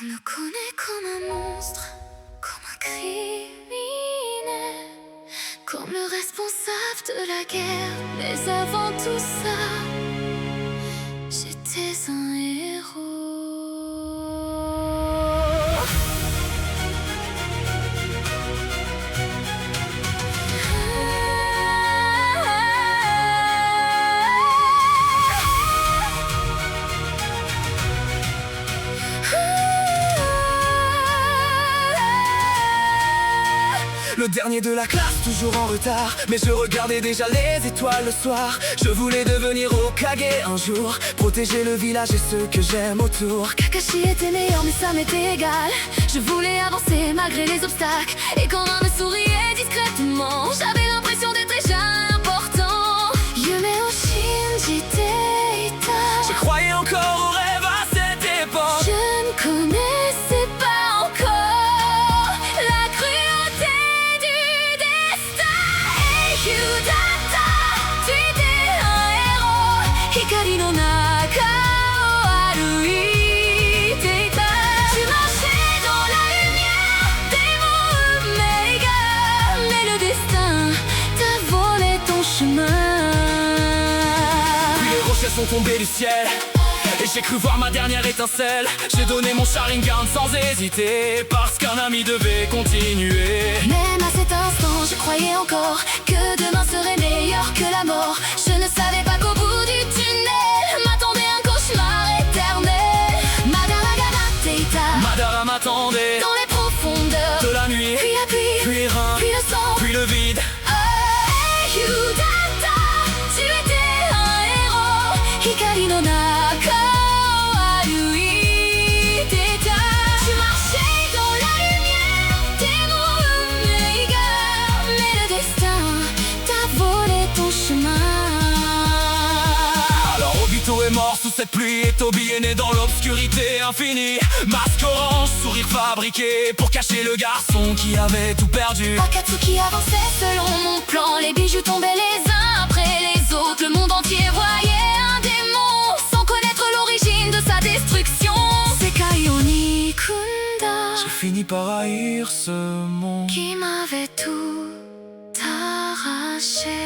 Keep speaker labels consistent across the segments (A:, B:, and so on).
A: On me connaît comme un monstre, comme un criminel, comme le responsable de la guerre. Mais avant tout ça, j'étais un héros.
B: Le dernier de la classe, toujours en retard. Mais je regardais déjà les étoiles le soir. Je voulais devenir Hokage un jour, protéger le village et ceux que j'aime autour.
A: Kakashi était meilleur mais ça m'était égal. Je voulais avancer malgré les obstacles. Et quand l'un me souriait discrètement, j'avais l'impression d'être déjà important. Yume Shinji Teita.
B: Je croyais encore au rêve à cette époque.
A: Je ne connaissais pas encore la cruauté du destin. Hey Hyudata, tu étais un héros. Hikari no naka o aruite ita. Tu marchais dans la lumière des mots Omega. Mais le destin t'a volé ton chemin.
B: Puis les rochers sont tombés du ciel et j'ai cru voir ma dernière étincelle. J'ai donné mon Sharingan sans hésiter, parce qu'un ami devait continuer.
A: Même à cet instant, je croyais encore que demain serait meilleur que la mort. Je ne savais pas qu'au bout du tunnel m'attendait un cauchemar éternel. Madara Teita,
B: Madara m'attendait
A: dans les profondeurs
B: de la nuit,
A: puis la pluie,
B: puis rien,
A: puis le sang,
B: puis le vide.
A: Hey Hyudata, tu étais un héros. Hikari no naka o aruite ita. Tu marchais dans la lumière des mots Omega. Mais le destin t'a volé ton chemin.
B: Alors Obito est mort sous cette pluie et Tobi est né dans l'obscurité infinie. Masque orange, sourire fabriqué pour cacher le garçon qui avait tout perdu.
A: Akatsuki avançait selon mon plan. Les bijoux tombaient les uns après les autres. Le monde entier voyait un démon sans connaître l'origine de sa destruction. Sekai Onikunda,
B: J'ai fini par haïr ce monde.
A: qui m'avait tout arraché.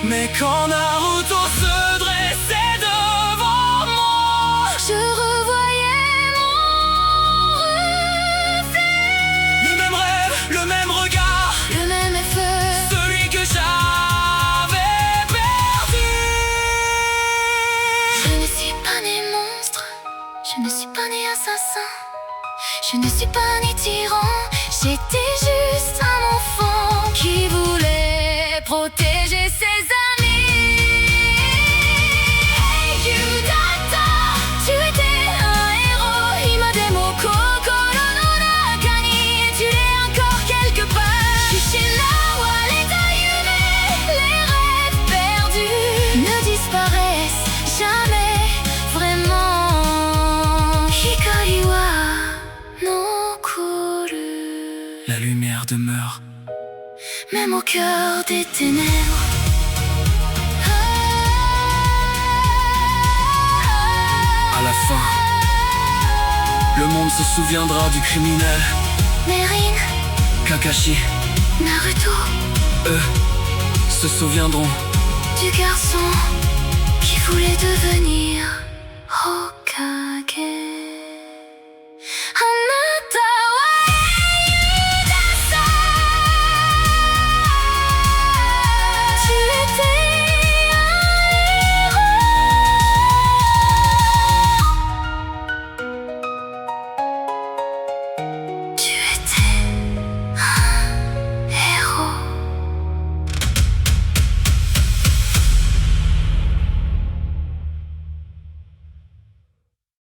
B: Mais quand Naruto se dressait devant moi,
A: Je revoyais mon reflet,
B: le même rêve, le même regard,
A: le même feu.
B: celui que j'avais perdu.
A: Je ne suis pas né monstre, je ne suis pas né assassin, je ne suis pas né tyran, j'étais juste un enfant qui voulait protéger ses amis. Hey Hyudata, tu étais un héros. Imademo kokoro no naka ni, tu l'es encore quelque part. Kishinawa l'eta yume, les rêves perdus ne disparaissent jamais vraiment. Hikari wa nokoru,
B: La lumière demeure.
A: même au cœur des ténèbres.
B: À la fin, le monde se souviendra du criminel
A: Merin,
B: Kakashi.
A: Naruto,
B: Eux se souviendront
A: du garçon qui voulait devenir Hokage.